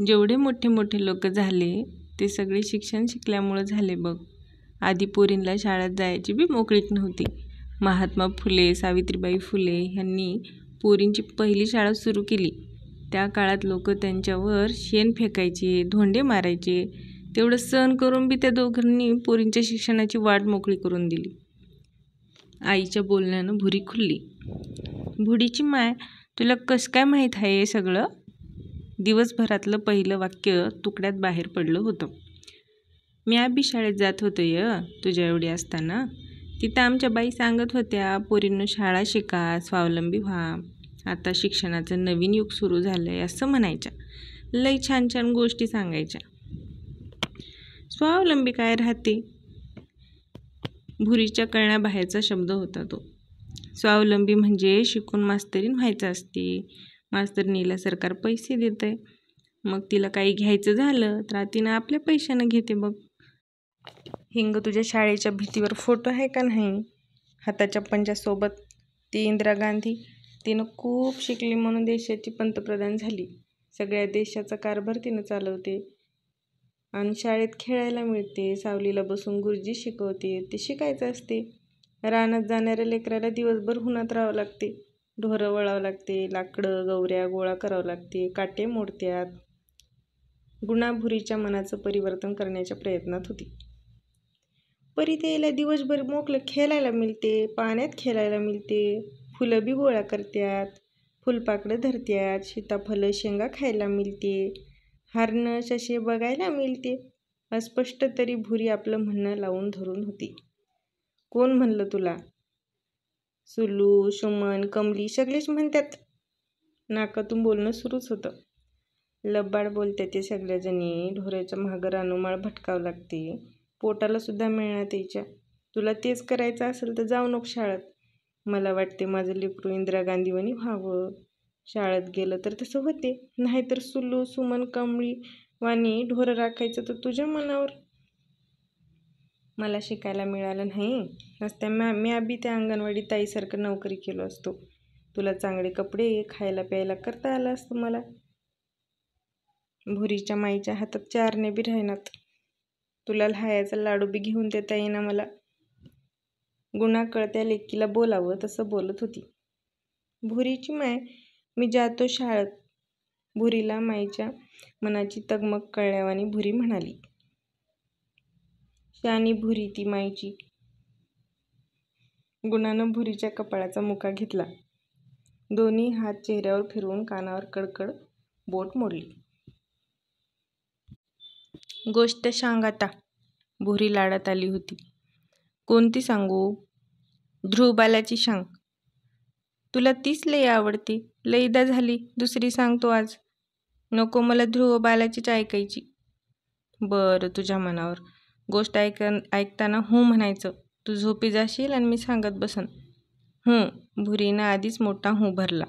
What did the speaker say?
जेवढे मोठे मोठे लोक झाले ते सगळे शिक्षण शिकल्यामुळे झाले बघ. आधी पोरींला शाळेत जायची बी मोकळीक नव्हती. महात्मा फुले, सावित्रीबाई फुले यांनी पोरींची पहिली शाळा सुरू केली. त्या काळात लोक त्यांच्यावर शेण फेकायचे, धोंडे मारायचे. तेवढं सहन करून बी त्या दोघांनी पोरींच्या शिक्षणाची वाट मोकळी करून दिली. आईच्या बोलण्यानं भुरी खुलली. भुडीची माय, तुला कसं काय माहीत आहे हे सगळं? दिवसभरातलं पहिलं वाक्य तुकड्यात बाहेर पडलं होतं. म्या बी शाळेत जात होतो तुझ्या एवढी असताना. तिथं आमच्या बाई सांगत होत्या, पोरींनो शाळा शिका, स्वावलंबी व्हा. आता शिक्षणाचं नवीन युग सुरू झालंय असं म्हणायच्या. लई छान छान गोष्टी सांगायच्या. स्वावलंबी काय राहते? भुरीच्या कळण्याबाहेरचा शब्द होता तो. स्वावलंबी म्हणजे शिकून मास्तरीण व्हायचं असते. मास्तरणीला सरकार पैसे देतंय. मग तिला काही घ्यायचं झालं तर तिनं आपल्या पैशानं घेते बघ. हिंग, तुझ्या शाळेच्या भिंतीवर फोटो आहे का नाही? हाताच्या पंजासोबत ती इंदिरा गांधी. तिनं खूप शिकली म्हणून देशाची पंतप्रधान झाली. सगळ्या देशाचा कारभार तिनं चालवते. आणि शाळेत खेळायला मिळते. सावलीला बसून गुरुजी शिकवते. ते शिकायचं असते. रानात जाणाऱ्या लेकराला दिवसभर उन्हात राहावं लागते. ढोरं वळावं लागते. लाकडं गवऱ्या गोळा करावं लागते. काटे मोडत्यात. गुणाभुरीच्या मनाचं परिवर्तन करण्याच्या प्रयत्नात होती. परी त्याला दिवसभर मोकळं खेळायला मिळते. पाण्यात खेळायला मिळते. फुलं बी गोळा करत्यात. फुलपाकडं धरत्यात. सीताफळं शेंगा खायला मिळते. हरणं शशे बघायला मिळते. अस्पष्ट तरी भुरी आपलं म्हणणं लावून धरून होती. कोण म्हणलं तुला? सुलू, सुमन, कमली सगळेच म्हणतात. नाकातून बोलणं सुरूच होतं. लबाड बोलतात ते सगळ्याजणी. ढोराच्या मागं रानोमाळ भटकावं लागते. पोटाला सुद्धा मिळणार त्याच्या. तुला तेच करायचं असेल तर जाऊ नको शाळेत. मला वाटते माझं लेकरू इंदिरा गांधीवानी व्हावं. शाळेत गेलं तर तसं होते. नाहीतर सुलू, सुमन, कमळी वाणी ढोरं राखायचं तर तुझ्या मनावर. मला शिकायला मिळालं नाही नसत्या म्या बी त्या अंगणवाडी ताईसारखं नोकरी केलो असतो. तुला चांगले कपडे, खायला प्यायला करता आलं असतं मला. भुरीच्या माईच्या हातात 4 ने बी राहणार. तुला लहायचा लाडू बी घेऊन देता येईना मला. गुन्हा कळत्या लेकीला बोलावं तसं बोलत होती. भुरीची माय, मी जातो शाळेत. भुरीला माईच्या मनाची तगमग कळल्यावानी भुरी म्हणाली. शानी भुरी ती माईची. गुणानं भुरीच्या कपाळाचा मुका घेतला. दोन्ही हात चेहऱ्यावर फिरवून कानावर कडकड बोट मोडली. गोष्ट सांग आता. भुरी लाडात आली होती. कोणती सांगू? ध्रुवबालाची सांग. तुला तीच लई आवडती. लईदा झाली दुसरी सांगतो आज. नको, मला ध्रुवबालाचीच ऐकायची. बरं, तुझ्या मनावर. गोष्ट ऐकताना हूं म्हणायचं. तू झोपी जाशील आणि मी सांगत बसन. भुरीनं आधीच मोठा हूं भरला.